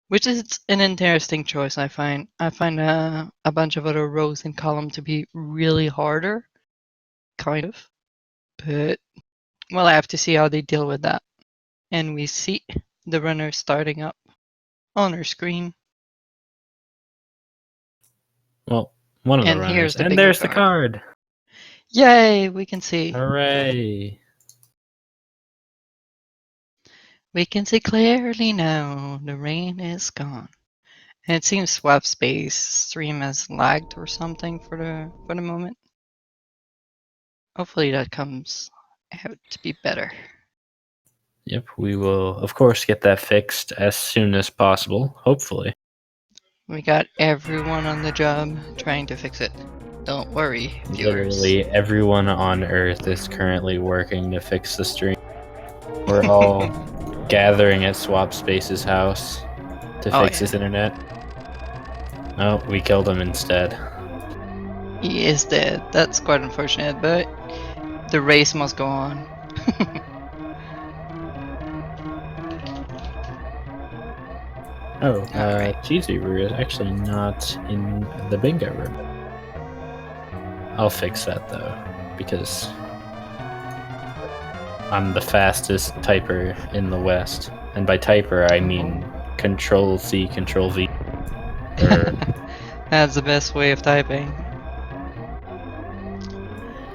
Which is an interesting choice, I find. I find a bunch of other rows in column to be really harder, kind of. But we'll have to see how they deal with that. And we see the runner starting up on our screen. Well, one of the And runners. here's the And bingo there's the card. card. Yay, we can see. Hooray. We can see clearly now. The rain is gone. And it seems Swap Space stream has lagged or something for the moment. Hopefully that comes out to be better. Yep, we will, of course, get that fixed as soon as possible, hopefully. We got everyone on the job trying to fix it. Don't worry, viewers. Literally everyone on Earth is currently working to fix the stream. We're all gathering at Swap Space's house to fix his internet. Oh, we killed him instead. He is dead. That's quite unfortunate, but the race must go on. Oh, Cheesy Brew is actually not in the bingo room. I'll fix that though, because I'm the fastest typer in the West. And by typer, I mean Control-C, Control-V. That's the best way of typing.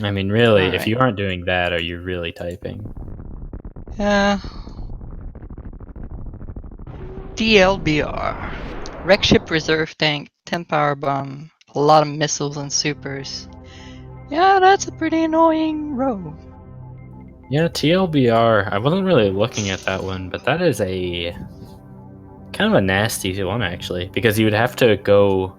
I mean, really, if you aren't doing that, are you really typing? Yeah. DLBR. Wreck ship reserve tank, 10 power bomb, a lot of missiles and supers. Yeah, that's a pretty annoying row. Yeah, TLBR. I wasn't really looking at that one, but that is a kind of a nasty one actually, because you would have to go.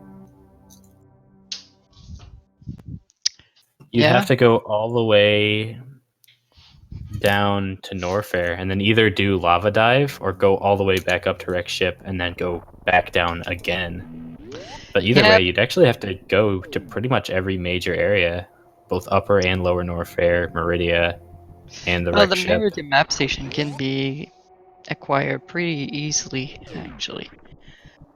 You'd have to go all the way down to Norfair and then either do lava dive or go all the way back up to wreck ship and then go back down again. But either way, you'd actually have to go to pretty much every major area, both upper and lower Norfair, Meridia, and the wreck ship. The Meridia map station can be acquired pretty easily, actually.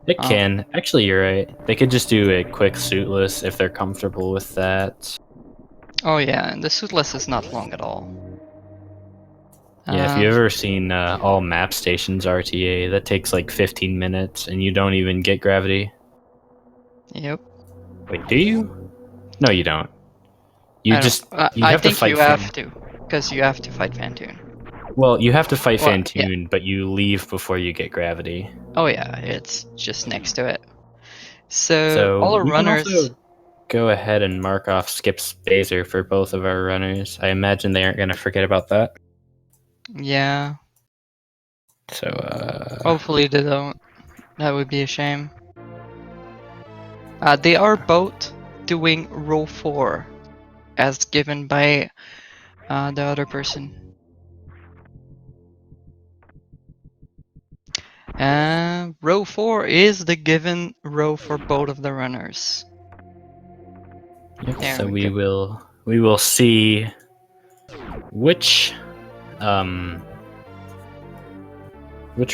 It can. Actually, you're right. They could just do a quick suitless if they're comfortable with that. Oh yeah, and the suitless is not long at all. Yeah, if you've ever seen all map stations RTA, that takes like 15 minutes and you don't even get gravity. Yep. Wait, do you? No, you don't. You I just you have to fight. You have to, because you have to fight Phantoon. Well, you have to fight Phantoon, but you leave before you get gravity. Oh yeah, it's just next to it. So all our runners. Can also go ahead and mark off Skip Spazer for both of our runners. I imagine they aren't going to forget about that. Yeah. So, hopefully they don't. That would be a shame. They are both doing row 4, as given by the other person. Row 4 is the given row for both of the runners. Yep, so we will see which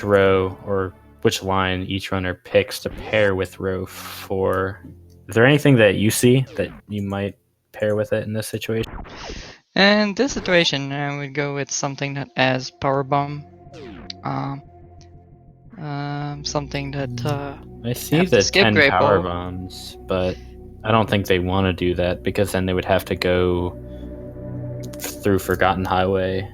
row or which line each runner picks to pair with row 4. Is there anything that you see that you might pair with it in this situation? In this situation, I would go with something that has power bomb. Something that I see the 10 power bombs, but I don't think they want to do that because then they would have to go through Forgotten Highway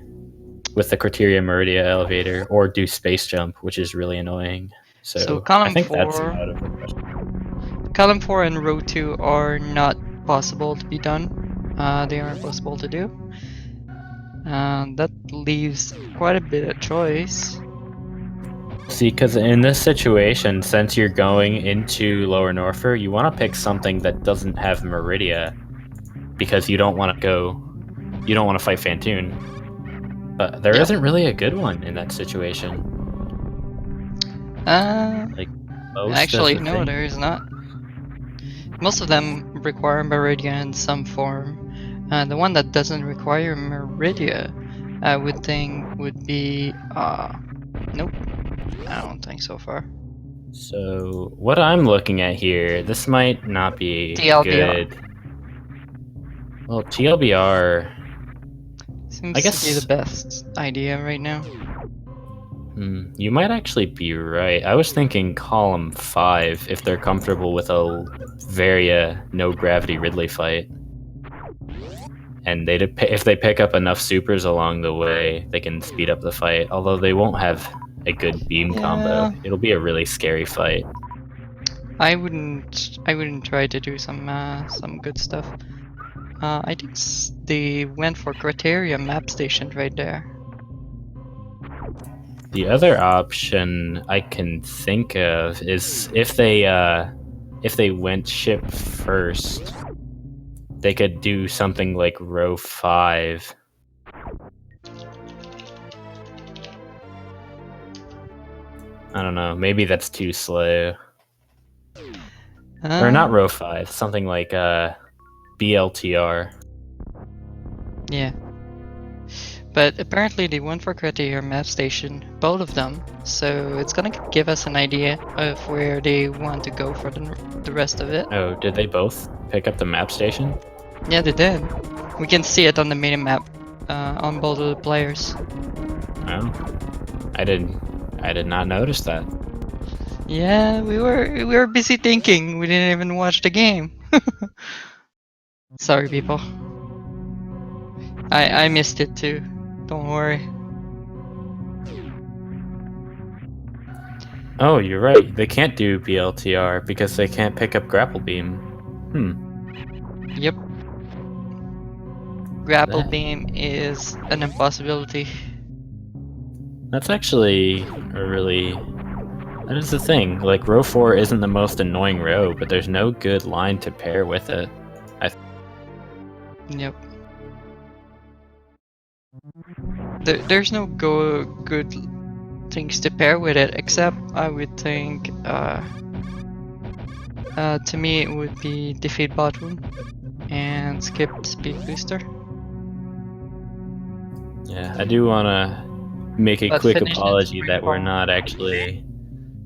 with the Criteria Meridia elevator or do space jump, which is really annoying. So I think that's out of the question. Column 4 and row 2 are not possible to be done. They aren't possible to do. That leaves quite a bit of choice. See, because in this situation, since you're going into Lower Norfair, you want to pick something that doesn't have Meridia, because you don't want to fight Phantoon. But there isn't really a good one in that situation. Actually, no, there is not. Most of them require Meridia in some form. The one that doesn't require Meridia, I would think, would be nope. I don't think so far. So what I'm looking at here, this might not be TLDR. good. Well, TLBR, Seems I to be the guess best idea right now. you might actually be right. I was thinking column 5 if they're comfortable with a very no gravity Ridley fight. And if they pick up enough supers along the way, they can speed up the fight. Although they won't have a good beam combo. It'll be a really scary fight. I wouldn't try to do some good stuff. I think they went for criteria map station right there. The other option I can think of is if they went ship first, they could do something like row 5. I don't know. Maybe that's too slow. Or not row 5. Something like BLTR. Yeah. But apparently they went for criteria map station, both of them. So it's gonna give us an idea of where they want to go for the rest of it. Oh, did they both pick up the map station? Yeah, they did. We can see it on the minimap on both of the players. Oh, I did not notice that. Yeah, we were busy thinking. We didn't even watch the game. Sorry, people. I missed it too. Don't worry. Oh, you're right. They can't do BLTR because they can't pick up grapple beam. Yep. Grapple beam is an impossibility. That's actually a really... That is the thing. Like, row 4 isn't the most annoying row, but there's no good line to pair with it. Yep. There's no good things to pair with it, except I would think, to me it would be defeat Botwoon and skip speed booster. Yeah, I do want to make a quick apology that we're not actually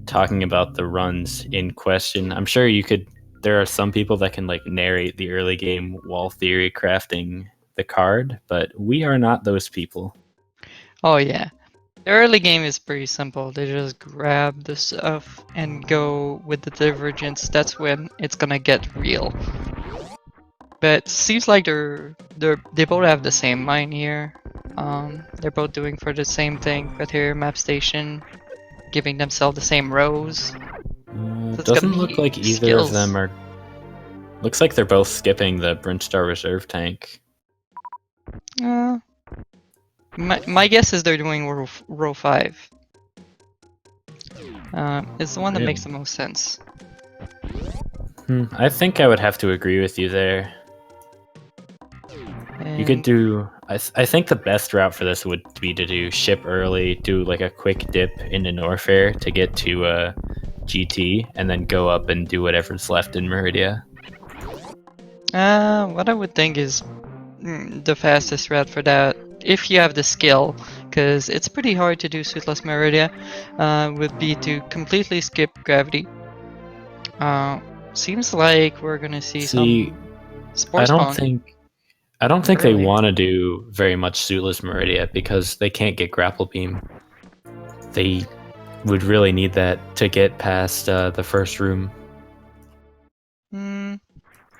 talking about the runs in question. I'm sure there are some people that can like narrate the early game wall theory crafting the card, but we are not those people. Oh yeah. The early game is pretty simple. They just grab the stuff and go with the divergence. That's when it's gonna get real. But seems like they both have the same mind here. They're both doing for the same thing. Criteria map station, giving themselves the same rows. It doesn't look like either of them are. Looks like they're both skipping the Brinchstar reserve tank. My guess is they're doing row 5. It's the one that makes the most sense. I think I would have to agree with you there. You could do... I think the best route for this would be to do ship early, do like a quick dip into Norfair to get to GT, and then go up and do whatever's left in Meridia. What I would think is the fastest route for that, if you have the skill, because it's pretty hard to do Suitless Meridia, would be to completely skip gravity. Seems like we're gonna see some Spore Spawn. I don't think they want to do very much Suitless Meridia because they can't get grapple beam. They would really need that to get past the first room.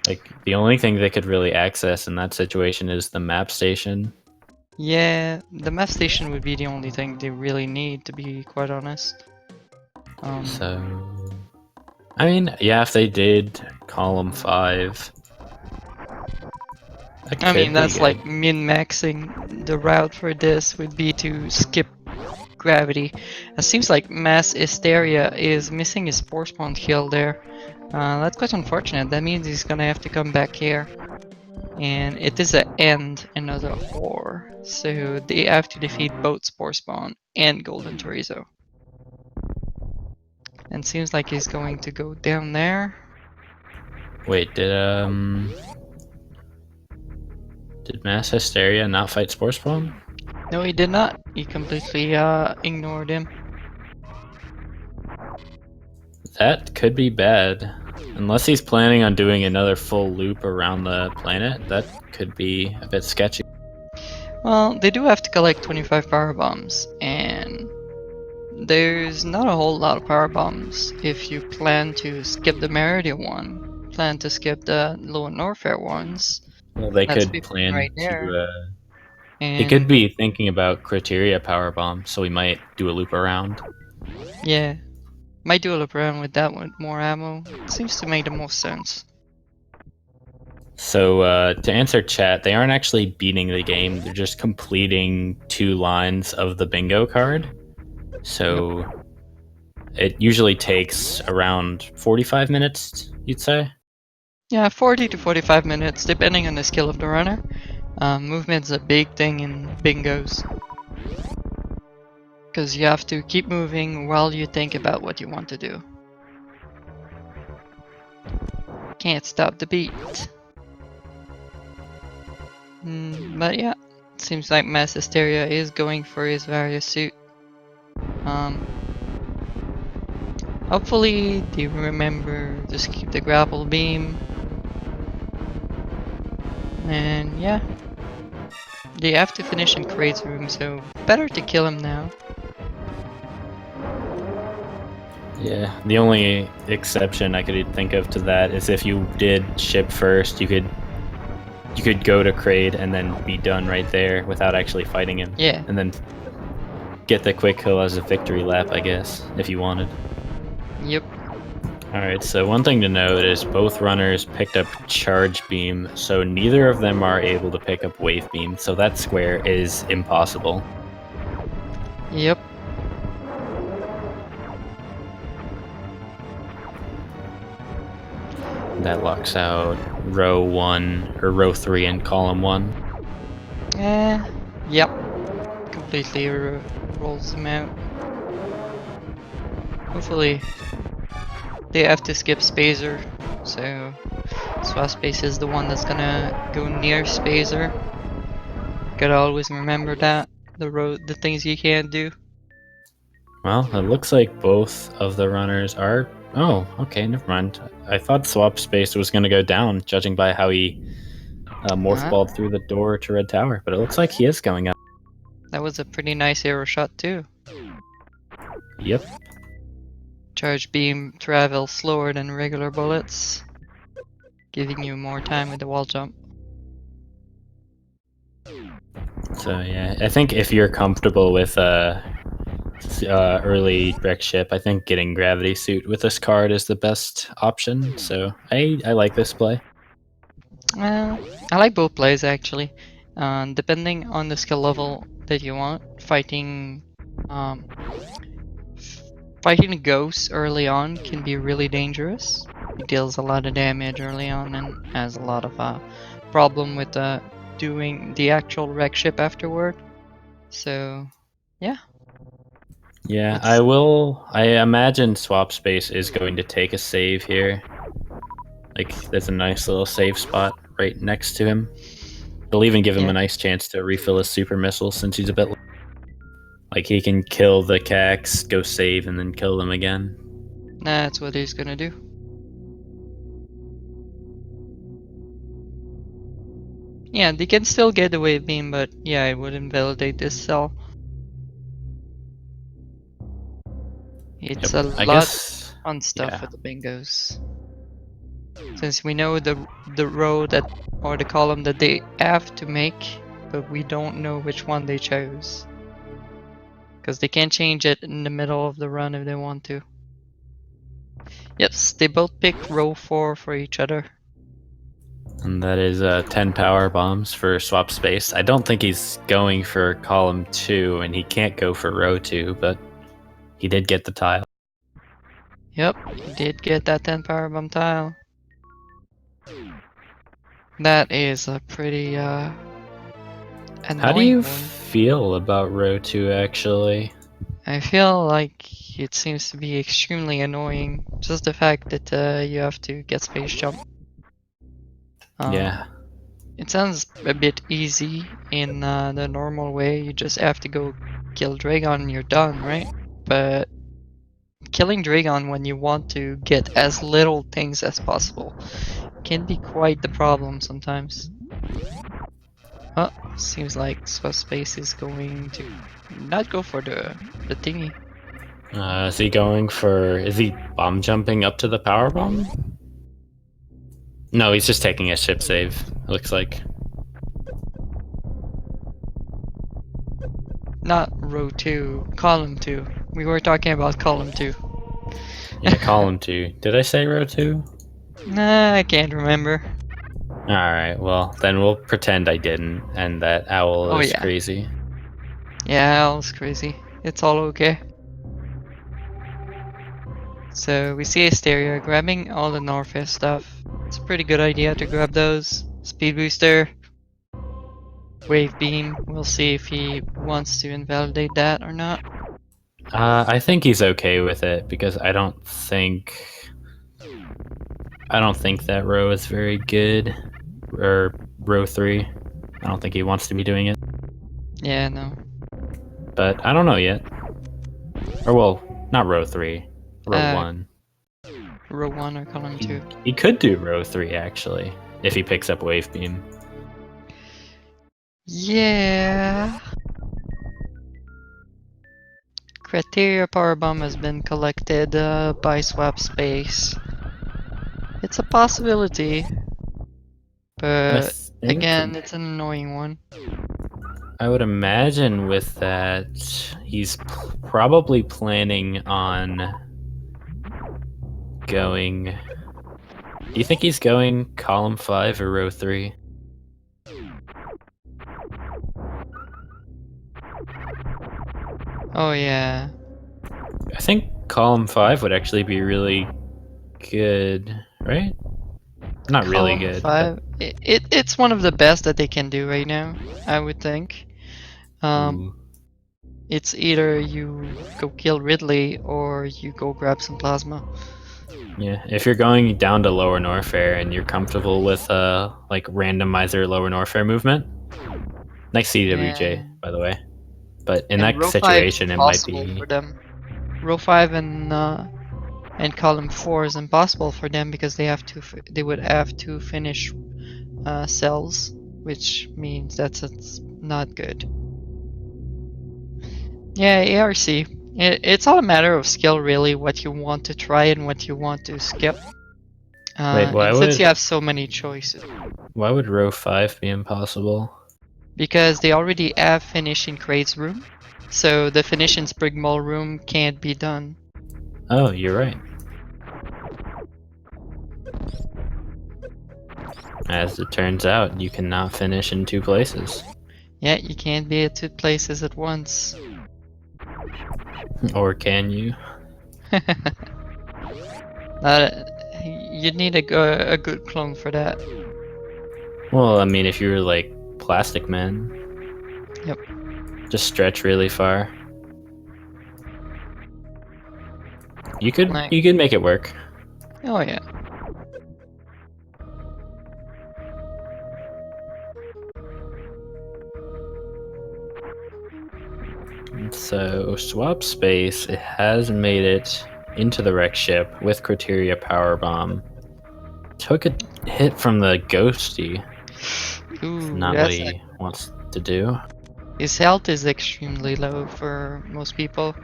Like, the only thing they could really access in that situation is the map station. Yeah, the map station would be the only thing they really need, to be quite honest. So, I mean, yeah, if they did column 5. I mean, that's like min-maxing. The route for this would be to skip gravity. It seems like MassHesteria is missing his Spore Spawn kill there. That's quite unfortunate. That means he's gonna have to come back here. And it is an end, another ore. So they have to defeat both Spore Spawn and Golden Torizo. And seems like he's going to go down there. Wait, did MassHesteria not fight Spore Spawn? No, he did not. He completely ignored him. That could be bad. Unless he's planning on doing another full loop around the planet, that could be a bit sketchy. Well, they do have to collect 25 power bombs, and there's not a whole lot of power bombs if you plan to skip the Meridia one, plan to skip the lower Norfair ones. Well, they That's could 15 plan right there. to. They could And be thinking about Criteria power bomb, so we might do a loop around. yeah, might do a loop around with that with more ammo. It seems to make the most sense. So to answer chat, they aren't actually beating the game; they're just completing 2 lines of the bingo card. So it usually takes around 45 minutes, you'd say. Yeah, 40 to 45 minutes, depending on the skill of the runner. Movement's a big thing in bingos. Because you have to keep moving while you think about what you want to do. Can't stop the beat. But yeah, seems like MassHesteria is going for his various suit. Hopefully they remember to keep the grapple beam. And yeah, they have to finish in Kraid's room, so better to kill him now. Yeah, the only exception I could think of to that is if you did ship first, you could go to Kraid and then be done right there without actually fighting him. Yeah. And then get the quick kill as a victory lap, I guess, if you wanted. Yep. Alright, so one thing to note is both runners picked up Charge Beam, so neither of them are able to pick up Wave Beam, so that square is impossible. Yep. That locks out row 1, or row 3 in column 1. Yep. Completely rolls them out. Hopefully they have to skip Spazer, so Swap Space is the one that's gonna go near Spazer. Gotta always remember that, the things you can't do. Well, it looks like both of the runners are... Oh, okay, never mind. I thought Swap Space was going to go down, judging by how he morphballed through the door to Red Tower, but it looks like he is going up. That was a pretty nice arrow shot too. Yep. Charge Beam travels slower than regular bullets, giving you more time with the wall jump. So yeah, I think if you're comfortable with early wreck ship, I think getting Gravity Suit with this card is the best option, so I like this play. I like both plays actually. Depending on the skill level that you want, fighting ghosts early on can be really dangerous. It deals a lot of damage early on and has a lot of problem with doing the actual wreck ship afterward. So yeah. Yeah, I imagine Swap Space is going to take a save here. Like, there's a nice little save spot right next to him. They'll even give him a nice chance to refill his super missile since he's a bit... Like, he can kill the Cax, go save, and then kill them again. That's what he's gonna do. Yeah, they can still get the wave beam, but yeah, it would invalidate this cell. It's a lot of fun stuff with the bingos. Since we know the row that, or the column that they have to make, but we don't know which one they chose. Because they can change it in the middle of the run if they want to. Yes, they both pick row 4 for each other. And that is 10 power bombs for Swap Space. I don't think he's going for column 2, and he can't go for row 2, but he did get the tile. Yep, he did get that 10 power bomb tile. That is a pretty annoying How do you one. feel about row 2, actually? I feel like it seems to be extremely annoying. Just the fact that you have to get space jump. Yeah. It sounds a bit easy in the normal way. You just have to go kill Dragon and you're done, right? But killing Dragon when you want to get as little things as possible can be quite the problem sometimes. Oh, seems like Swap Space is going to not go for the thingy. Is he going for... Is he bomb jumping up to the power bomb? No, he's just taking a ship save, it looks like. Not row 2, column 2. We were talking about column 2. Yeah, column 2. Did I say row 2? Nah, I can't remember. Alright, well, then we'll pretend I didn't, and that Owl Oh, is yeah. crazy. Yeah, all is crazy. It's all okay. So we see Hysteria grabbing all the Norfair stuff. It's a pretty good idea to grab those. Speed booster, wave beam. We'll see if he wants to invalidate that or not. I think he's okay with it, because I don't think that row is very good. Or row 3. I don't think he wants to be doing it. Yeah, no. But I don't know yet. Or well, not row 3. Row 1. Row 1 or column 2. He could do row 3 actually, if he picks up wave beam. Yeah. Criteria power bomb has been collected by Swap Space. It's a possibility, but again, it's an annoying one. I would imagine with that, he's probably planning on going... Do you think he's going column 5 or row 3? Oh yeah. I think column 5 would actually be really good, right? Not really good. Column 5. It's one of the best that they can do right now, I would think. It's either you go kill Ridley or you go grab some plasma. Yeah, if you're going down to lower Norfair and you're comfortable with like randomizer lower Norfair movement, nice CWJ, Yeah. by the way. But in And that row 5 situation, is it might possible be for them. Row 5 and column 4 is impossible for them because they have to they would have to finish cells, which means it's not good. Yeah, ARC. It's all a matter of skill, really, what you want to try and what you want to skip. Wait, and since you have so many choices. Why would row 5 be impossible? Because they already have finish in Crate's room, so the finish in Sprig Mall room can't be done. Oh, you're right. As it turns out, you cannot finish in 2 places. Yeah, you can't be at 2 places at once. Or can you? You'd need a good clone for that. Well, I mean, if you were like Plastic Man. Yep. Just stretch really far. You could make it work. Oh yeah. So Swap Space, it has made it into the wreck ship with Criteria Power Bomb. Took a hit from the Ghosty. Ooh, Not what he wants to do. His health is extremely low for most people.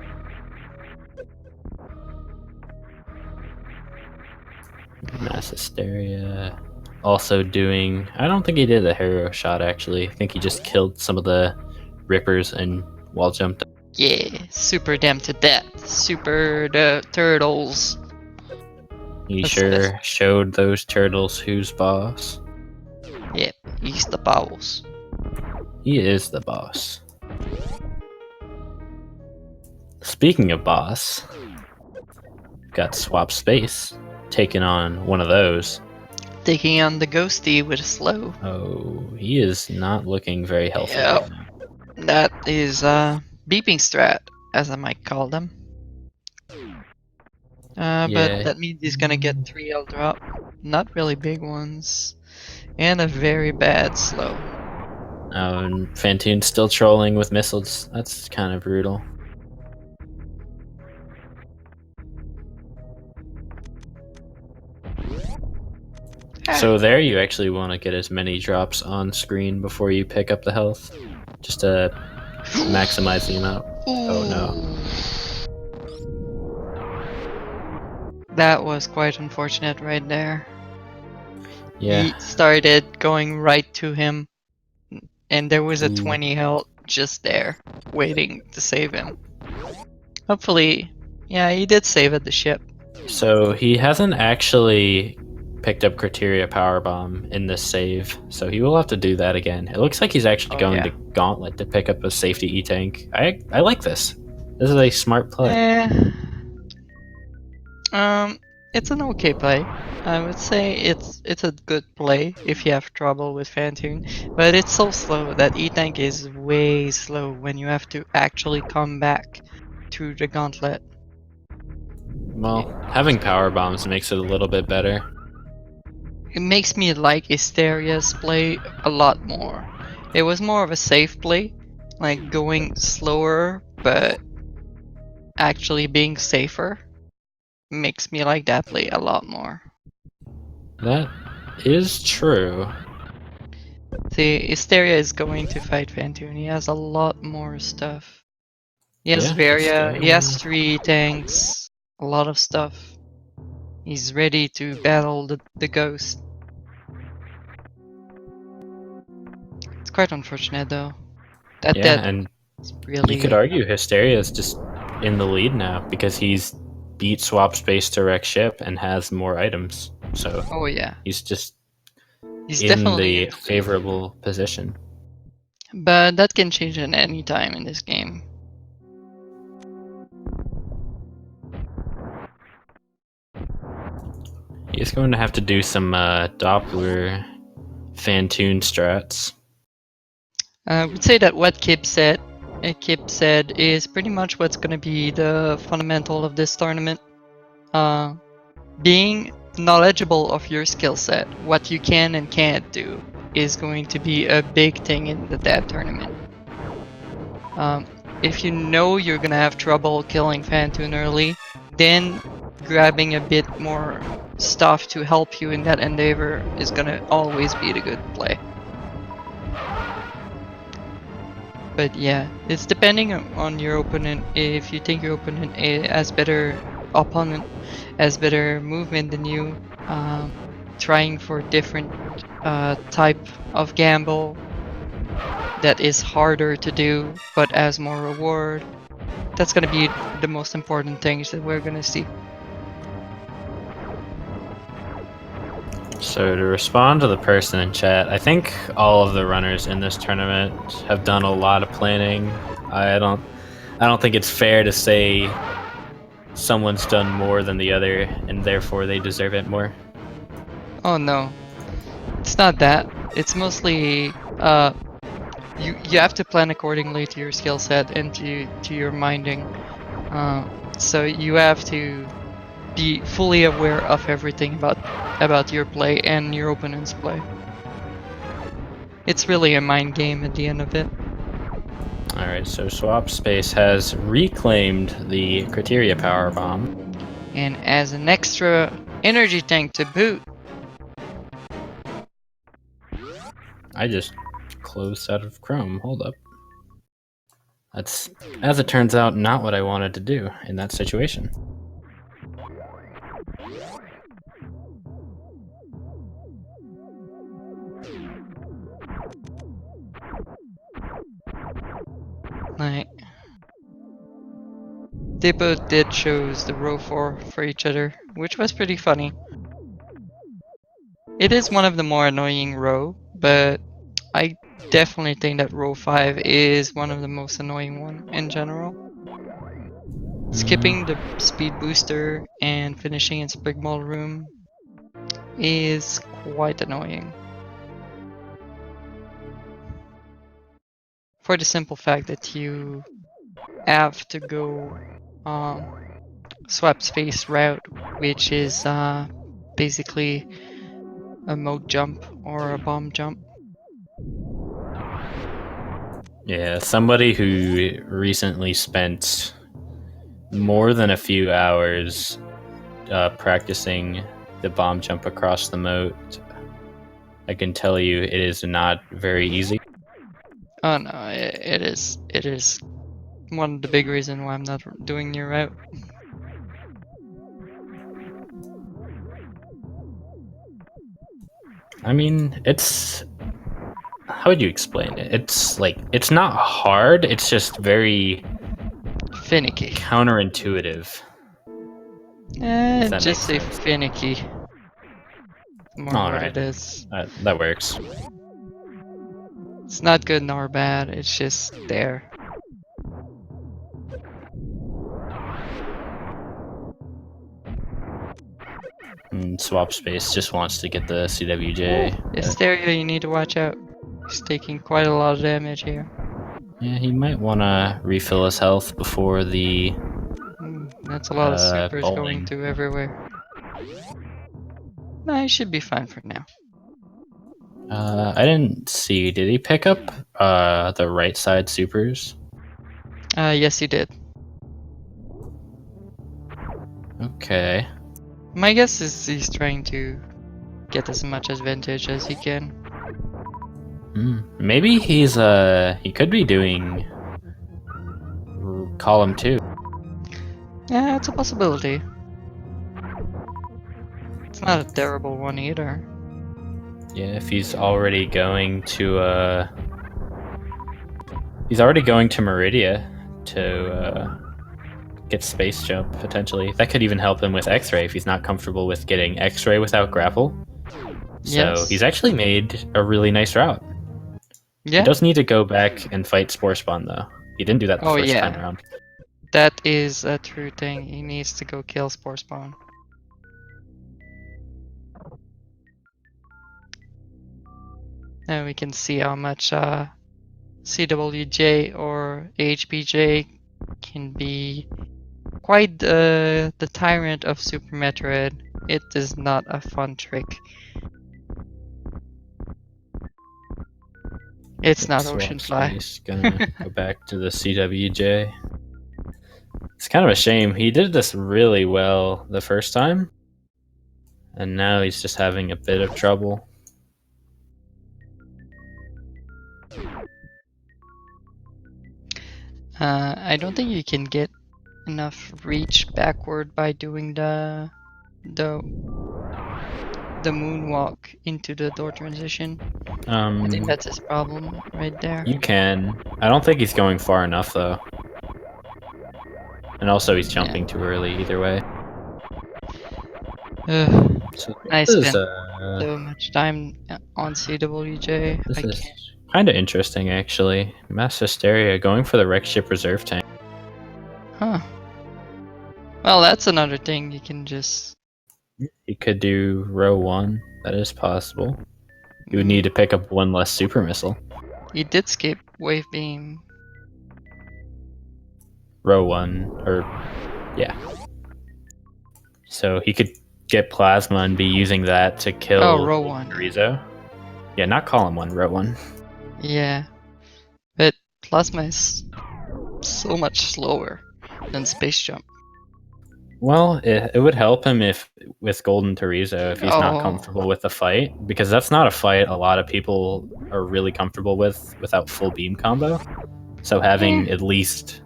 MassHesteria also doing... I don't think he did a hero shot, actually. I think he just killed some of the Rippers and wall jumped. Yeah, super them to death. Super the turtles. He sure showed those turtles who's boss. Yep, he's the boss. He is the boss. Speaking of boss, got Swap Space taking on one of those. Taking on the Ghosty with a slow. Oh, he is not looking very healthy right now. That is beeping strat, as I might call them. But that means he's gonna get 3 L drop. Not really big ones. And a very bad slow. Oh, and Phantoon's still trolling with missiles. That's kind of brutal. So there you actually want to get as many drops on screen before you pick up the health, just to maximize the amount. Oh no. That was quite unfortunate right there. Yeah. He started going right to him, and there was a Ooh. 20 health just there, waiting to save him. Hopefully, yeah, he did save at the ship. So he hasn't actually picked up Criteria Power Bomb in this save, so he will have to do that again. It looks like he's actually going to Gauntlet to pick up a safety E-Tank. I like this. This is a smart play. It's an okay play. I would say it's a good play if you have trouble with Phantoon, but it's so slow that E-Tank is way slow when you have to actually come back to the Gauntlet. Well, having Power Bombs makes it a little bit better. It makes me like Hesteria's play a lot more. It was more of a safe play, like going slower but actually being safer. Makes me like that play a lot more. That is true. See, Hysteria is going to fight Phantoon. He has a lot more stuff. He has Yeah, Varia, he Hysteria. has 3 tanks, a lot of stuff. He's ready to battle the ghost. It's quite unfortunate though. Yeah, and Really... you could argue Hysteria is just in the lead now because he's beat Swap Space to wreck ship and has more items. So Oh yeah. he's just He's in definitely the in the lead. favorable position. But that can change at any time in this game. He's going to have to do some Doppler Phantoon strats. I would say that what Kip said is pretty much what's going to be the fundamental of this tournament. Being knowledgeable of your skill set, what you can and can't do, is going to be a big thing in the dead tournament. If you know you're going to have trouble killing Phantoon early, then grabbing a bit more stuff to help you in that endeavor is going to always be the good play. But yeah, it's depending on your opponent. If you think your opponent has better movement than you, trying for different type of gamble that is harder to do but has more reward, that's gonna be the most important things that we're gonna see. So to respond to the person in chat, I think all of the runners in this tournament have done a lot of planning. I don't think it's fair to say someone's done more than the other and therefore they deserve it more. Oh no, it's not that. It's mostly you have to plan accordingly to your skill set and to your minding. So you have to be fully aware of everything about your play and your opponent's play. It's really a mind game at the end of it. Alright, so Swap Space has reclaimed the Criteria Power Bomb. And as an extra energy tank to boot. I just closed out of Chrome. Hold up. That's, as it turns out, not what I wanted to do in that situation. Like, they both did chose the row 4 for each other, which was pretty funny. It is one of the more annoying row, but I definitely think that row 5 is one of the most annoying one in general. Skipping the speed booster and finishing in Sprig Mall room is quite annoying. For the simple fact that you have to go swap space route, which is basically a mode jump or a bomb jump. Yeah, somebody who recently spent more than a few hours practicing the bomb jump across the moat I can tell you it is not very easy. Oh no, it is. It is one of the big reasons why I'm not doing your route. I mean, it's... How would you explain it? It's not hard, it's just very Finicky. counterintuitive. If that Just makes say sense. finicky. More what Alright, it is. that works. It's not good nor bad, it's just there. And Swap Space just wants to get the CWJ. Hysteria, you need to watch out. He's taking quite a lot of damage here. Yeah, he might want to refill his health before the That's a lot of supers going bowling. through everywhere. No, he should be fine for now. I didn't see. Did he pick up the right side supers? Yes, he did. Okay. My guess is he's trying to get as much advantage as he can. Maybe he could be doing column 2. Yeah, it's a possibility. It's not a terrible one either. Yeah, if he's already going to he's already going to Meridia to get space jump potentially. That could even help him with X-ray if he's not comfortable with getting X-ray without grapple. So Yes. he's actually made a really nice route. Yeah. He does need to go back and fight Spore Spawn though. He didn't do that the Oh, first yeah. time around. That is a true thing. He needs to go kill Spore Spawn. Now we can see how much CWJ or HBJ can be quite the tyrant of Super Metroid. It is not a fun trick. It's not Ocean Fly. He's gonna go back to the CWJ. It's kind of a shame. He did this really well the first time, and now he's just having a bit of trouble. I don't think you can get enough reach backward by doing the moonwalk into the door transition. I think that's his problem right there. You can. I don't think he's going far enough though. And also he's jumping too early either way. So I spent so much time on CWJ. This is kind of interesting actually. MassHesteria going for the wreck ship reserve tank. Huh. Well, that's another thing you can just... He could do row 1. That is possible. He would need to pick up one less super missile. He did skip wave beam. Row 1, or yeah. So he could get plasma and be using that to kill row 1. Torizo. Yeah, not column 1, row 1. Yeah. But plasma is so much slower than space jump. Well, it would help him with Golden Torizo if he's not comfortable with the fight, because that's not a fight a lot of people are really comfortable with without full beam combo. So having at least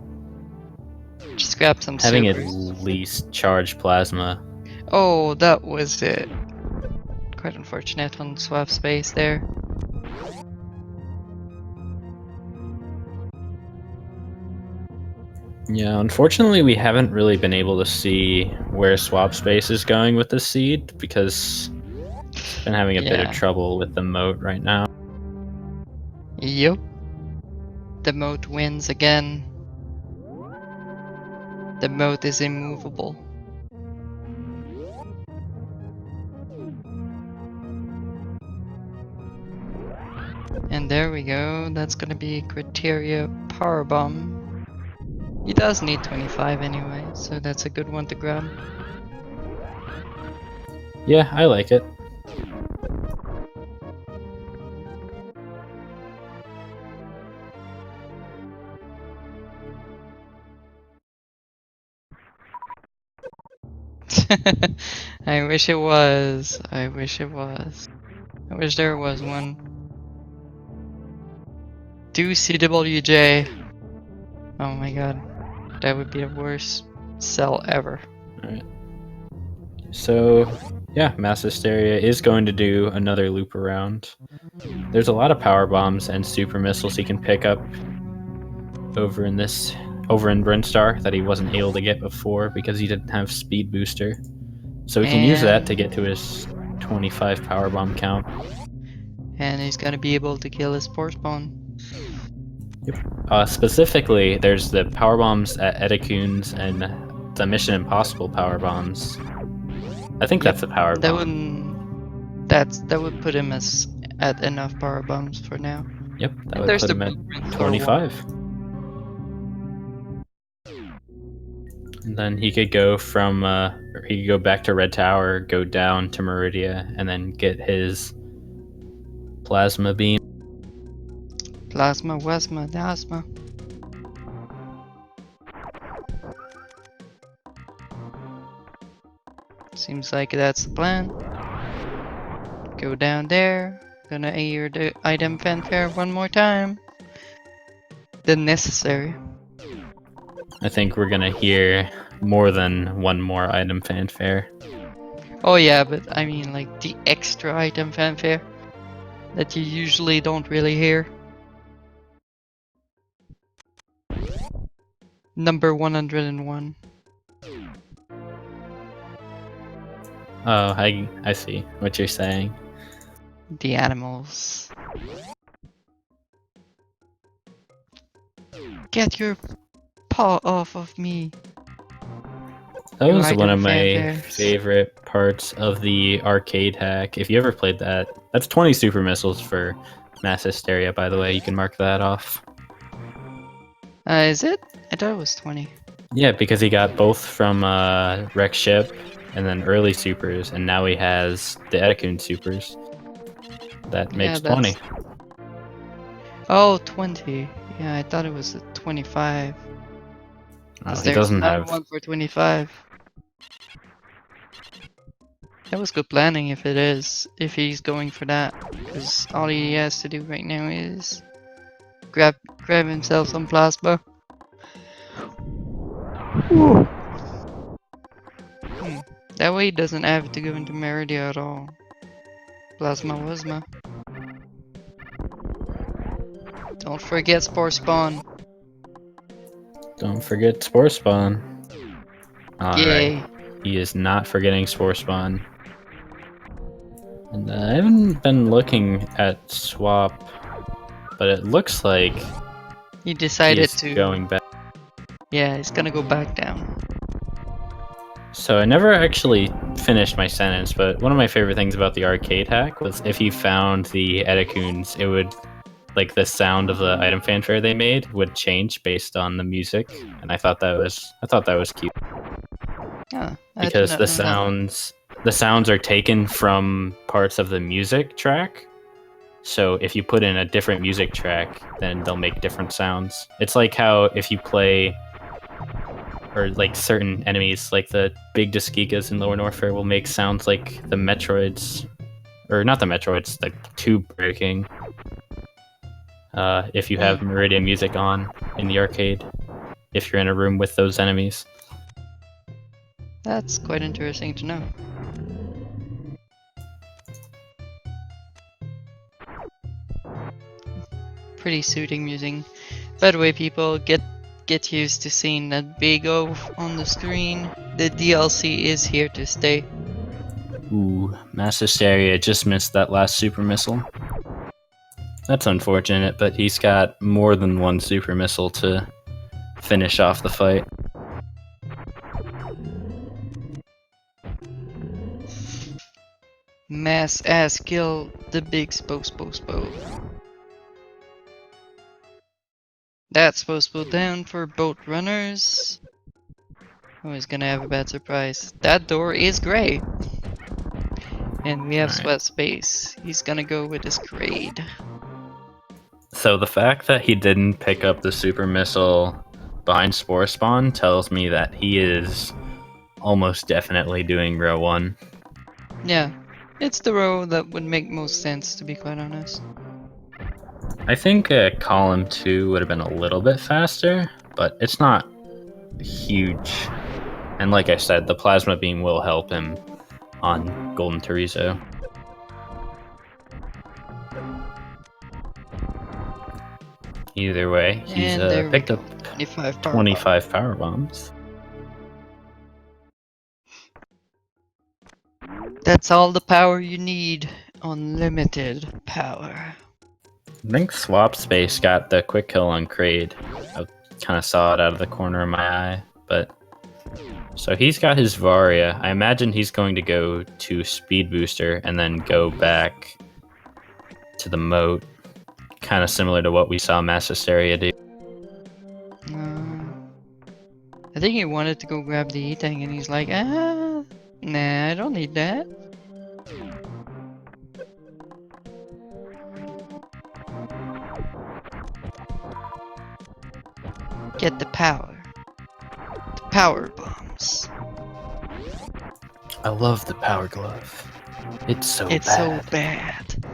just grab some having supers. at least charged plasma. Oh, that was it. Quite unfortunate on swap space there. Yeah, unfortunately we haven't really been able to see where swap space is going with the seed because it's been having a bit of trouble with the moat right now. Yup. The moat wins again. The moat is immovable. And there we go. That's gonna be criteria power bomb. He does need 25 anyway, so that's a good one to grab. Yeah, I like it. I wish it was. I wish it was. I wish there was one. Do CWJ. Oh my god. That would be the worst sell ever. Alright. So, yeah, MassHesteria is going to do another loop around. There's a lot of power bombs and super missiles he can pick up over in Brinstar that he wasn't able to get before because he didn't have speed booster. So he can use that to get to his 25 power bomb count. And he's gonna be able to kill his Spore Spawn. Yep. Specifically, there's the power bombs at Edekun's and the Mission Impossible power bombs. I think that's a power bomb. That would put him at enough power bombs for now. Yep, that And would put him at 25. And then he could go from he could go back to Red Tower, go down to Meridia, and then get his plasma beam. Plasma, Wesma, Dasma. Seems like that's the plan. Go down there. Gonna hear the item fanfare one more time. The necessary. I think we're gonna hear more than one more item fanfare. Oh yeah, but I mean like the extra item fanfare that you usually don't really hear. Number 101. Oh, I see what you're saying. The animals. Get your paw off of me. That was item one of my fanfares. favorite parts of the arcade hack. If you ever played that, that's 20 super missiles for MassHesteria, by the way. You can mark that off. Is it? I thought it was 20. Yeah, because he got both from Wreck Ship and then early supers, and now he has the Edekun supers. That makes 20. Oh, 20. Yeah, I thought it was a 25. He doesn't have one for 25. That was good planning if it is, if he's going for that. Because all he has to do right now is grab himself some plasma. That way he doesn't have to go into Meridia at all. Plasma Wesma. Don't forget Spore Spawn. Don't forget Spore Spawn. Yay. Alright. He is not forgetting Spore Spawn. And I haven't been looking at Swap, but it looks like He decided he's to going back. Yeah, he's gonna go back down. So I never actually finished my sentence, but one of my favorite things about the arcade hack was if you found the Edekuns, it would, like, the sound of the item fanfare they made would change based on the music, and I thought that was cute. Yeah, Because the sounds are taken from parts of the music track. So if you put in a different music track, then they'll make different sounds. It's like how if you play, or like certain enemies, like the big Duskikas in Lower Norfair will make sounds like the Metroids, or not the Metroids, like tube breaking. If you have Meridian music on in the arcade, if you're in a room with those enemies. That's quite interesting to know. Pretty soothing music. By the way, people, get used to seeing that big O on the screen. The DLC is here to stay. Ooh, MassHesteria just missed that last super missile. That's unfortunate, but he's got more than one super missile to finish off the fight. Mass ass kill the big Spore. That's Spore down for boat runners. Oh, he's gonna have a bad surprise. That door is gray. And we have sweat space. He's gonna go with his grade. So the fact that he didn't pick up the super missile behind Spore Spawn tells me that he is almost definitely doing row 1. Yeah, It's the row that would make most sense, to be quite honest. I think column 2 would have been a little bit faster, but it's not huge. And like I said, the plasma beam will help him on Golden Torizo. Either way, he's And there we picked go. up 25 power 25 power bombs. That's all the power you need. Unlimited power. I think Swap Space got the quick kill on Kraid. I kind of saw it out of the corner of my eye, but so he's got his Varia. I imagine he's going to go to Speed Booster and then go back to the moat, kind of similar to what we saw MassHesteria do. I think he wanted to go grab the E-Tank and he's like, nah, I don't need that. Get the power. The power bombs. I love the Power Glove. It's so bad.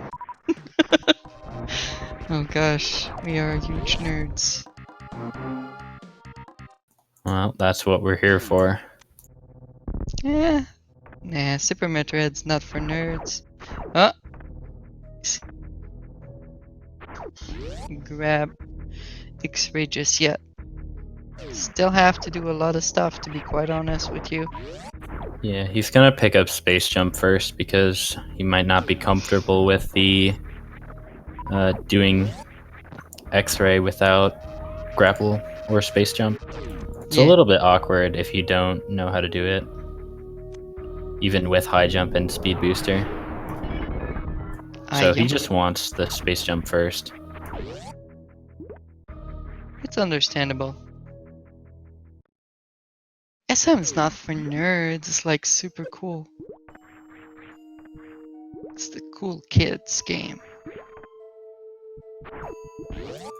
Oh gosh, we are huge nerds. Well, that's what we're here for. Yeah. Nah, Super Metroid's not for nerds. Oh! Grab X-ray just yet. Still have to do a lot of stuff, to be quite honest with you. Yeah, he's gonna pick up Space Jump first because he might not be comfortable with the doing X-ray without grapple or Space Jump. It's a little bit awkward if you don't know how to do it, even with high jump and speed booster. So he just wants the Space Jump first. It's understandable. SM's not for nerds, it's like super cool. It's the cool kids game.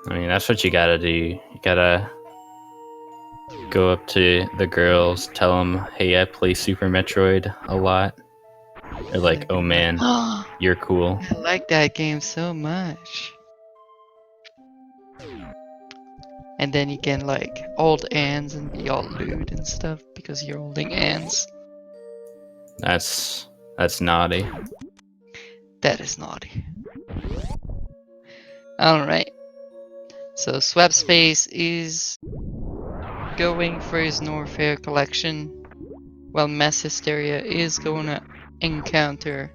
I mean, that's what you gotta do. You gotta go up to the girls, tell them, hey, I play Super Metroid a lot. They're like, oh man, you're cool. I like that game so much. And then you can like hold hands and be all lewd and stuff because you're holding hands. That's naughty. That is naughty. Alright. So Swap Space is going for his Norfair collection, while MassHesteria is gonna encounter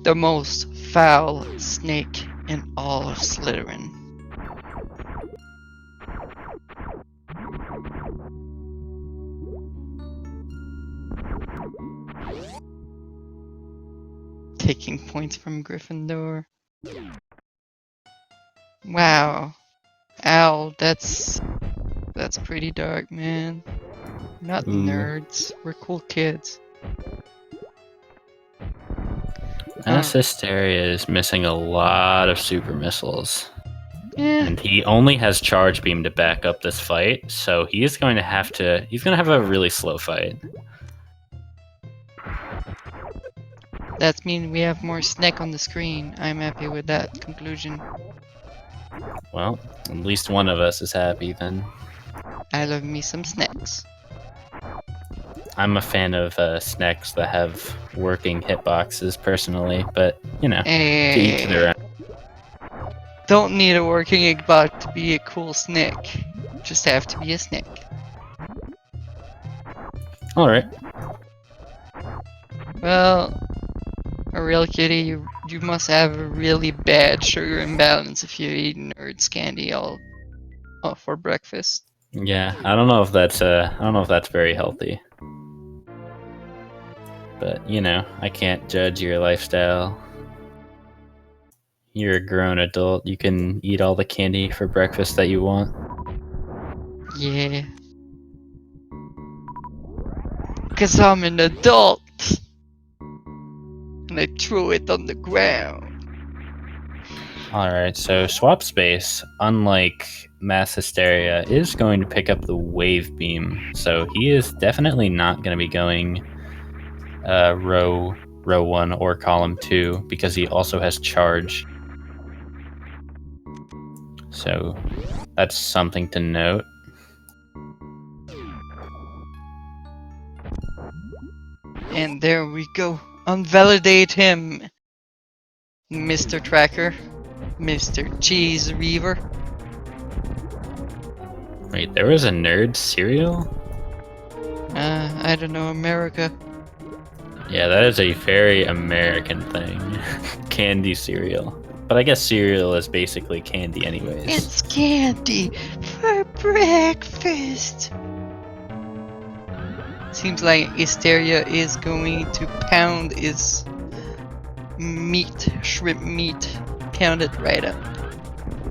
the most foul snake in all of Slytherin. Taking points from Gryffindor. Wow. Ow, that's pretty dark, man. We're not nerds, we're cool kids. MassHesteria is missing a lot of super missiles. Yeah. And he only has charge beam to back up this fight, so he's going to have a really slow fight. That means we have more snack on the screen. I'm happy with that conclusion. Well, at least one of us is happy then. I love me some snacks. I'm a fan of snacks that have working hitboxes personally, but you know, to each their own. Don't need a working hitbox to be a cool snack. Just have to be a snack. Alright. Well, a real kitty, you must have a really bad sugar imbalance if you eat Nerds candy all for breakfast. Yeah, I don't know if that's very healthy. But you know, I can't judge your lifestyle. You're a grown adult. You can eat all the candy for breakfast that you want. Yeah. 'Cause I'm an adult. And I threw it on the ground. Alright, so Swap Space, unlike MassHesteria, is going to pick up the Wave Beam. So he is definitely not going to be going row 1 or column 2 because he also has charge. So that's something to note. And there we go. Unvalidate him, Mr. Tracker, Mr. Cheese Reaver. Wait, there was a nerd cereal? I don't know, America. Yeah, that is a very American thing. Candy cereal. But I guess cereal is basically candy anyways. It's candy for breakfast. Seems like Hysteria is going to pound its meat, shrimp meat, pound it right up,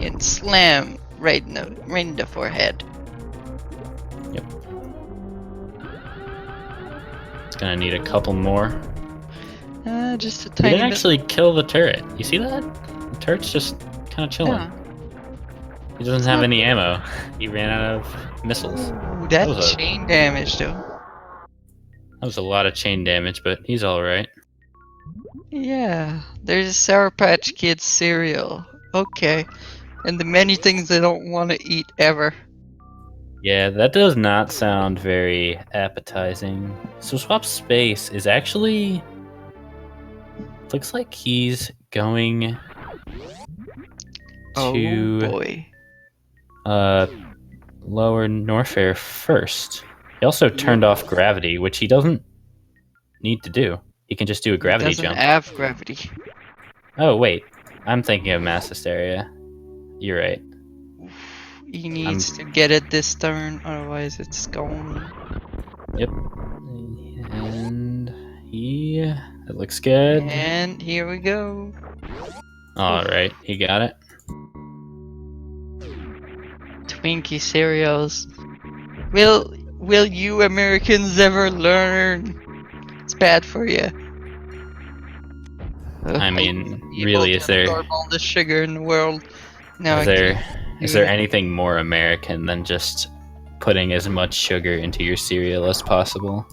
and slam right in the forehead. Yep. It's gonna need a couple more. Just a He tiny didn't bit. actually kill the turret. You see that? The turret's just kind of chilling. Yeah. He doesn't have any ammo. He ran out of missiles. Ooh, that was a- chain damage though. That was a lot of chain damage, but he's alright. Yeah, there's a Sour Patch Kids cereal. Okay. And the many things I don't want to eat ever. Yeah, that does not sound very appetizing. So Swap Space is actually... Looks like he's going Oh to boy. lower Norfair first. He also turned off gravity, which he doesn't need to do. He can just do a gravity Doesn't jump. have gravity. Oh, wait. I'm thinking of MassHesteria. You're right. He needs to get it this turn, otherwise it's gone. Yep. And he... It looks good. And here we go. Alright, he got it. Twinkie cereals. Will you Americans ever learn? It's bad for you. I mean, really, is there... absorb all the sugar in the world? No, Is there anything more American than just putting as much sugar into your cereal as possible?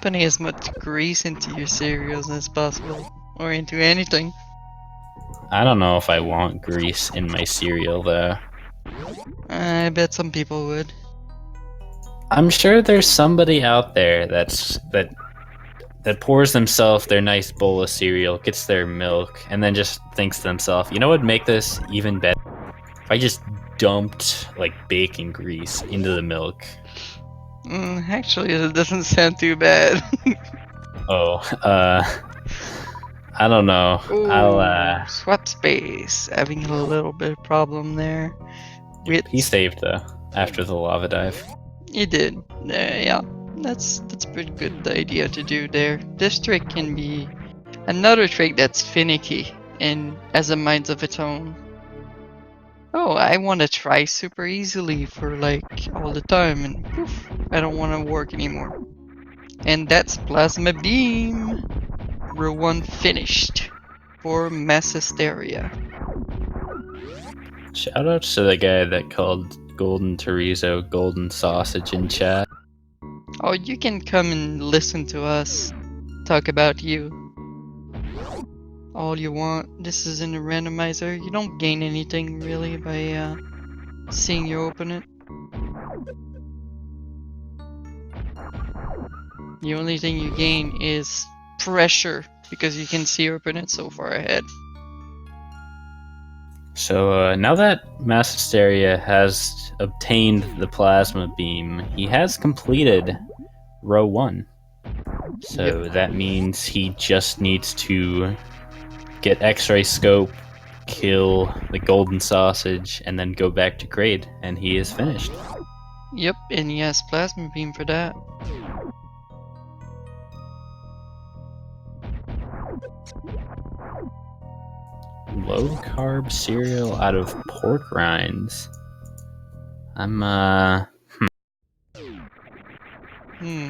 putting as much grease into your cereals as possible, or into anything. I don't know if I want grease in my cereal, though. I bet some people would. I'm sure there's somebody out there that pours themselves their nice bowl of cereal, gets their milk, and then just thinks to themselves, you know what would make this even better? If I just dumped, like, bacon grease into the milk. Actually, it doesn't sound too bad. I don't know. Ooh, Swap Space having a little bit of problem there. He saved, though, after the lava dive. He did. Yeah, that's a pretty good idea to do there. This trick can be another trick that's finicky and has a mind of its own. Oh, I want to try super easily for like all the time, and poof, I don't want to work anymore. And that's Plasma Beam. Row 1 finished for MassHesteria. Shoutouts to the guy that called Golden Torizo Golden Sausage in chat. Oh, you can come and listen to us talk about you all you want. This isn't a randomizer. You don't gain anything really by seeing you open it. The only thing you gain is pressure because you can see you open it so far ahead. So now that MassHesteria has obtained the plasma beam, he has completed row 1. So that means he just needs to get X-ray scope, kill the golden sausage, and then go back to grade, and he is finished. Yep, and he has plasma beam for that. Low carb cereal out of pork rinds.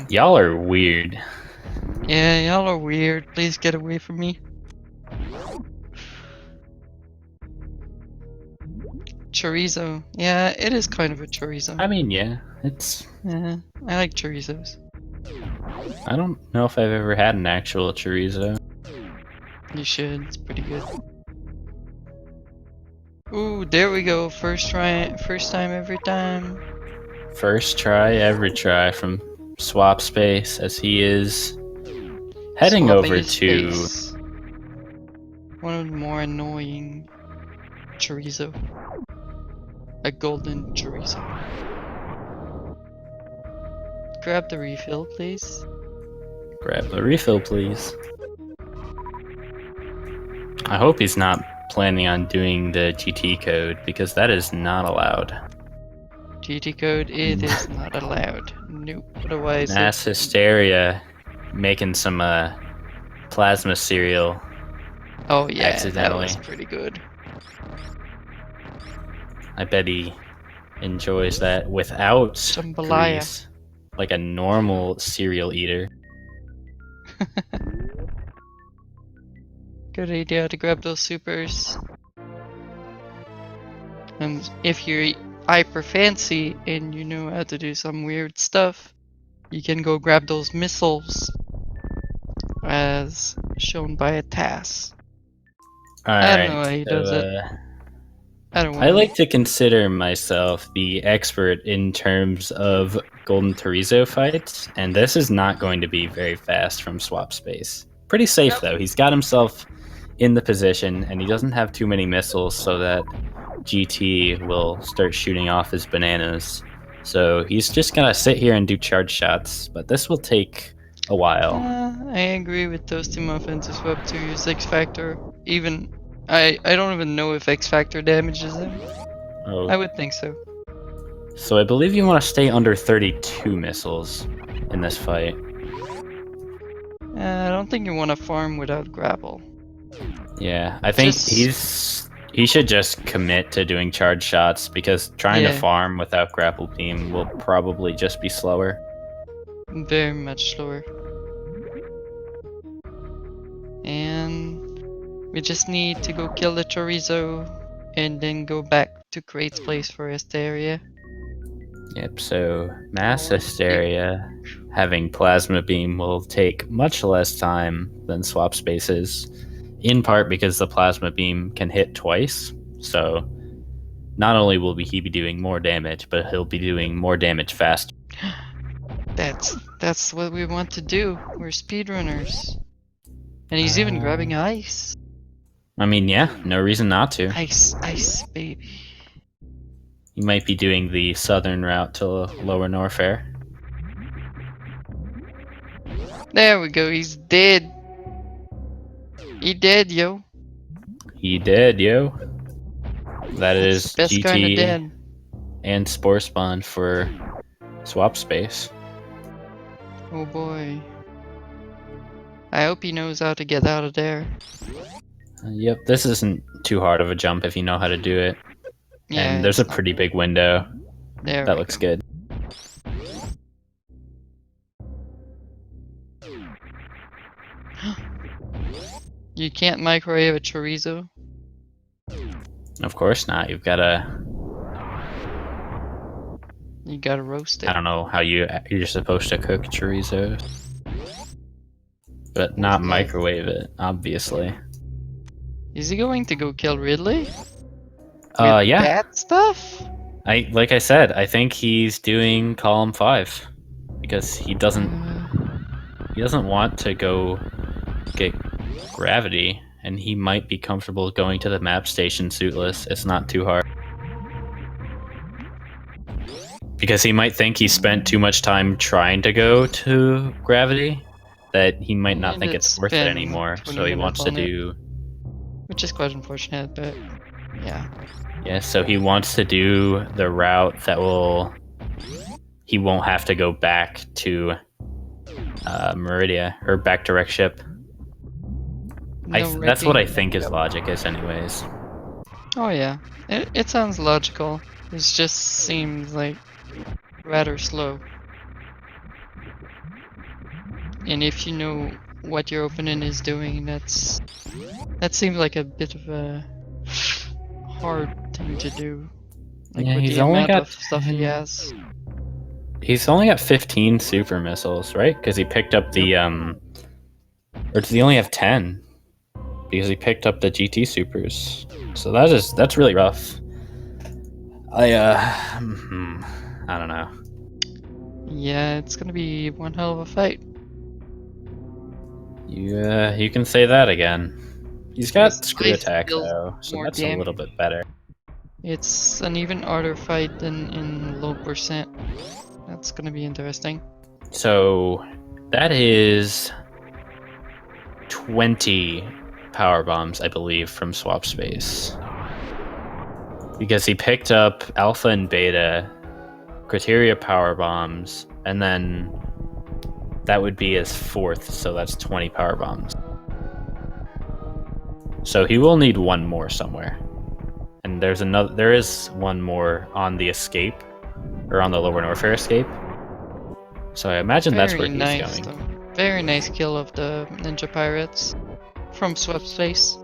Y'all are weird. Yeah, y'all are weird. Please get away from me. Chorizo. Yeah, it is kind of a chorizo. I mean, yeah, it's... Yeah, I like chorizos. I don't know if I've ever had an actual chorizo. You should. It's pretty good. Ooh, there we go. First try, first time every time. First try, every try from Swap Space as he is heading Swapping over his to. face. One of the more annoying chorizo. A golden chorizo. Grab the refill, please. Grab the refill, please. I hope he's not planning on doing the GT code because that is not allowed. GT code, it is not allowed. Nope. Otherwise, MassHesteria making some plasma cereal. oh yeah, accidentally. that was pretty good. I bet he enjoys that without Jambalaya. grease, like a normal cereal eater. Good idea to grab those supers. And if you're hyper fancy and you know how to do some weird stuff, you can go grab those missiles as shown by a task. I don't know how he does it. I don't I want like to consider myself the expert in terms of Golden Torizo fights, and this is not going to be very fast from Swap Space. Pretty safe though. He's got himself in the position, and he doesn't have too many missiles, so that GT will start shooting off his bananas. So he's just gonna sit here and do charge shots, but this will take a while. I agree with Toasty Muffin to swap to use X Factor. Even I don't even know if X Factor damages him. Oh. I would think so. So I believe you want to stay under 32 missiles in this fight. I don't think you want to farm without grapple. Yeah, I think he should just commit to doing charge shots because trying to farm without grapple beam will probably just be slower. Very much slower. And we just need to go kill the chorizo and then go back to Crate's place for Hysteria. Yep, so MassHesteria having Plasma Beam will take much less time than Swap Spaces, in part because the Plasma Beam can hit twice, so not only will he be doing more damage, but he'll be doing more damage faster. That's what we want to do. We're speedrunners. And he's even grabbing ice. I mean, yeah, no reason not to. Ice, baby. He might be doing the southern route to Lower Norfair. There we go, he's dead. He dead, yo. He dead, yo. That's is best GT kind of dead. And Spore Spawn for Swap Space. Oh boy. I hope he knows how to get out of there. Yep, this isn't too hard of a jump if you know how to do it. Yeah, and there's a pretty big window. There that looks good. You can't microwave a chorizo? Of course not. You gotta roast it. I don't know how you're supposed to cook chorizo, but not microwave it, obviously. Is he going to go kill Ridley? Yeah. That stuff? Like I said, I think he's doing column 5 because he doesn't want to go get gravity, and he might be comfortable going to the map station suitless. It's not too hard. Because he might think he spent too much time trying to go to gravity, that he might not think it's worth it anymore, so he wants to do... Which is quite unfortunate, but yeah. Yeah, so he wants to do the route that he won't have to go back to Meridia, or back to Wreck Ship. That's what I think his logic is anyways. Oh yeah, it sounds logical. It just seems like rather slow. And if you know what your opponent is doing, that seems like a bit of a hard thing to do. Like yeah, with he's the only amount got of stuff he has. He's only got 15 super missiles, right? Because he picked up the or does he only have 10? Because he picked up the GT supers. So that's really rough. I don't know. Yeah, it's gonna be one hell of a fight. You can say that again. He's got screw Life attack deals though, so more that's a little damage. bit better. It's an even harder fight than in low percent. That's gonna be interesting. So that is 20 power bombs, I believe, from Swap Space. Because he picked up Alpha and Beta, Criteria power bombs, and then that would be his fourth, so that's 20 power bombs. So he will need one more somewhere. And there is one more on the escape, or on the lower Norfair escape. So I imagine that's where he's going. Though. Very nice kill of the Ninja Pirates from Swap Space.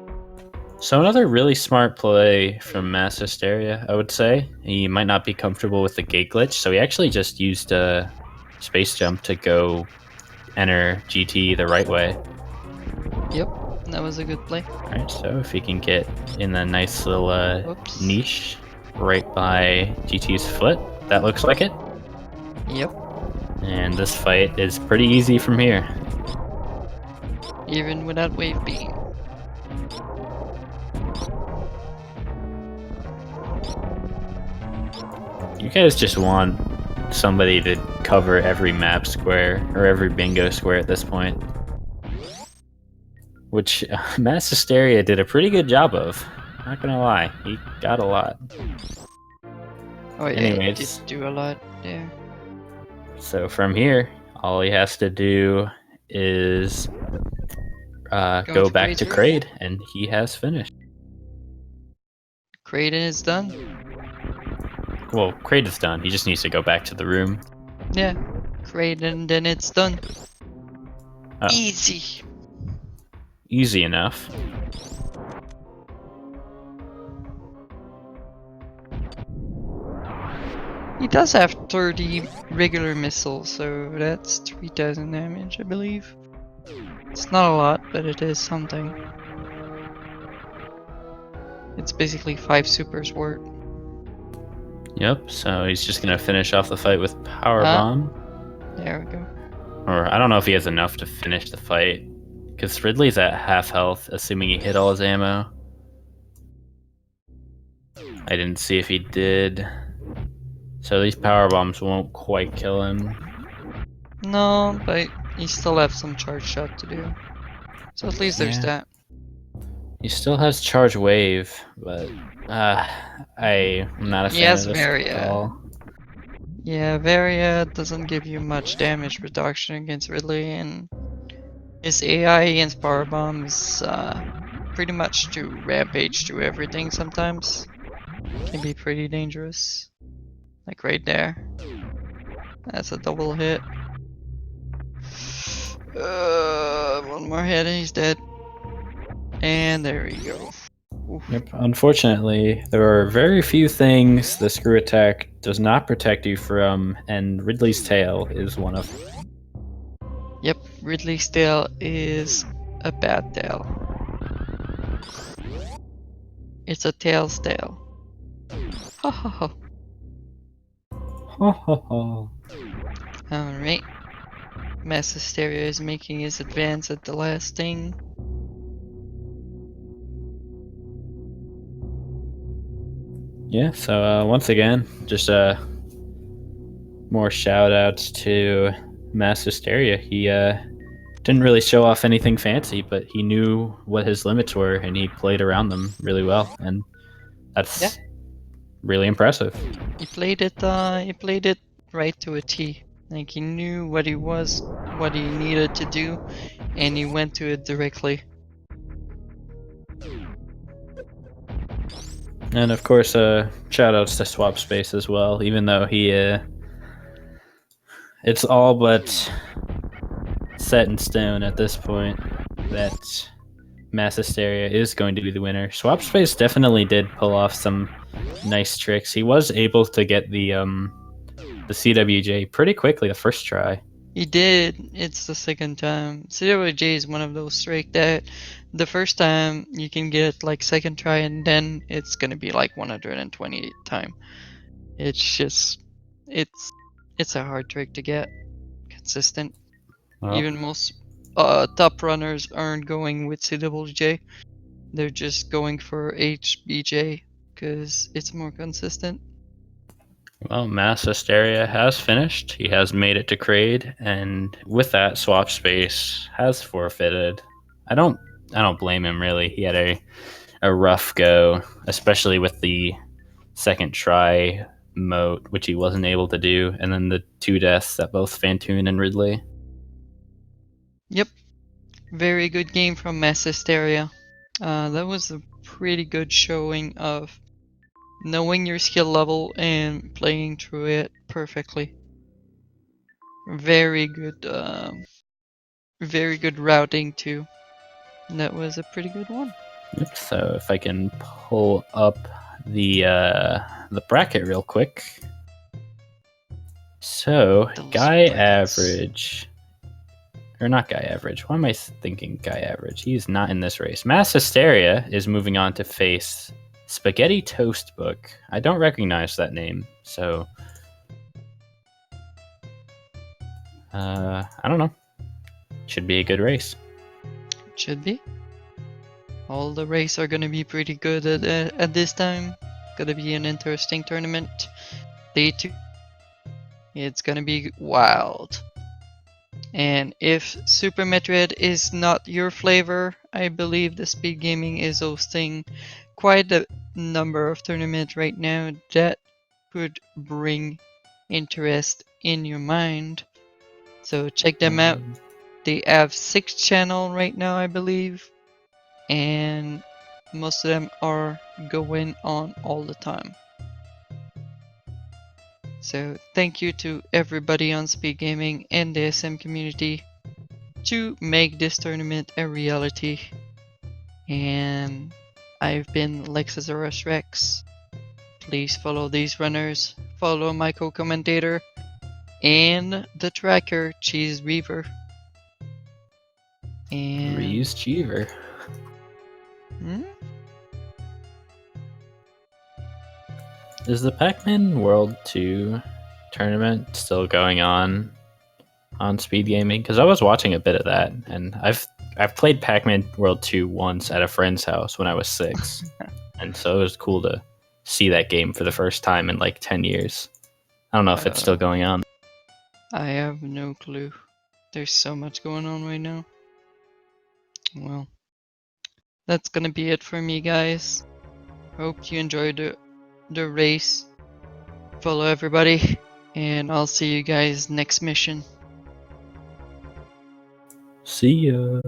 So another really smart play from MassHesteria, I would say. He might not be comfortable with the gate glitch, so he actually just used a space jump to go enter GT the right way. Yep, that was a good play. Alright, so if he can get in the nice little niche right by GT's foot, that looks like it. Yep. And this fight is pretty easy from here. Even without wave beam. You guys just want somebody to cover every map square, or every bingo square at this point. Which MassHesteria did a pretty good job of. Not gonna lie, he got a lot. Oh yeah, anyways, he did do a lot there. So from here, all he has to do is go back to Kraid, and he has finished. Kraid is done? Well, Kraid is done. He just needs to go back to the room. Yeah, Kraid, and then it's done. Oh. Easy. Easy enough. He does have 30 regular missiles, so that's 3000 damage, I believe. It's not a lot, but it is something. It's basically 5 supers worth. Yep, so he's just gonna finish off the fight with Power Bomb. There we go. Or I don't know if he has enough to finish the fight, because Ridley's at half health, assuming he hit all his ammo. I didn't see if he did. So these power bombs won't quite kill him. No, but he still have some charge shot to do. So at least there's that. He still has charge wave, but I'm not a fan of this at all. Yeah, Varia doesn't give you much damage reduction against Ridley, and his AI against power bombs pretty much to rampage through everything sometimes. Can be pretty dangerous. Like right there. That's a double hit. One more hit and he's dead. And there we go. Oof. Yep, unfortunately, there are very few things the screw attack does not protect you from, and Ridley's tail is one of them. Yep, Ridley's tail is a bad tail. It's a tail's tail. Ha ha ha. Ha ha ha. Alright. MassHesteria is making his advance at the last thing. Yeah, so once again, just more shout outs to MassHesteria. He didn't really show off anything fancy, but he knew what his limits were and he played around them really well, and that's really impressive. He played it right to a T. Like he knew what he needed to do, and he went to it directly. And of course, shout outs to Swap Space as well, even though he it's all but set in stone at this point that MassHesteria is going to be the winner. Swap Space definitely did pull off some nice tricks. He was able to get the the CWJ pretty quickly the first try. He did. It's the second time. CWJ is one of those streak that the first time you can get like second try and then it's gonna be like 120 time. It's just it's a hard trick to get consistent. Well, Even most top runners aren't going with CWJ. They're just going for HBJ because it's more consistent. well, MassHesteria has finished. He has made it to Crade, and with that, Swap Space has forfeited. I don't blame him really. He had a rough go, especially with the second try moat, which he wasn't able to do, and then the 2 deaths at both Phantoon and Ridley. Yep, very good game from MassHesteria. That was a pretty good showing of knowing your skill level and playing through it perfectly. Very good routing too. That was a pretty good one. Yep, so if I can pull up the bracket real quick. So Those guy brackets. average, or not guy average. Why am I thinking guy average? He's not in this race. MassHesteria is moving on to face Spaghetti Toast Book. I don't recognize that name, so I don't know. Should be a good race. Should be. All the races are gonna be pretty good at this time. Gonna be an interesting tournament. Day 2. It's gonna be wild. And if Super Metroid is not your flavor, I believe the SpeedGaming is hosting quite a number of tournaments right now that could bring interest in your mind. So check them out. They have 6 channels right now, I believe, and most of them are going on all the time. So thank you to everybody on SpeedGaming and the SM community to make this tournament a reality. And I've been Lexasaurus Rex. Please follow these runners, follow my co-commentator, and the tracker, Cheese Reaver. And Reuse Cheever. Is the Pac-Man World 2 tournament still going on SpeedGaming? Because I was watching a bit of that, and I've played Pac-Man World 2 once at a friend's house when I was 6, and so it was cool to see that game for the first time in like 10 years. I don't know if it's still going on. I have no clue. There's so much going on right now. Well, that's gonna be it for me, guys. Hope you enjoyed the race. Follow everybody, and I'll see you guys next mission. See ya.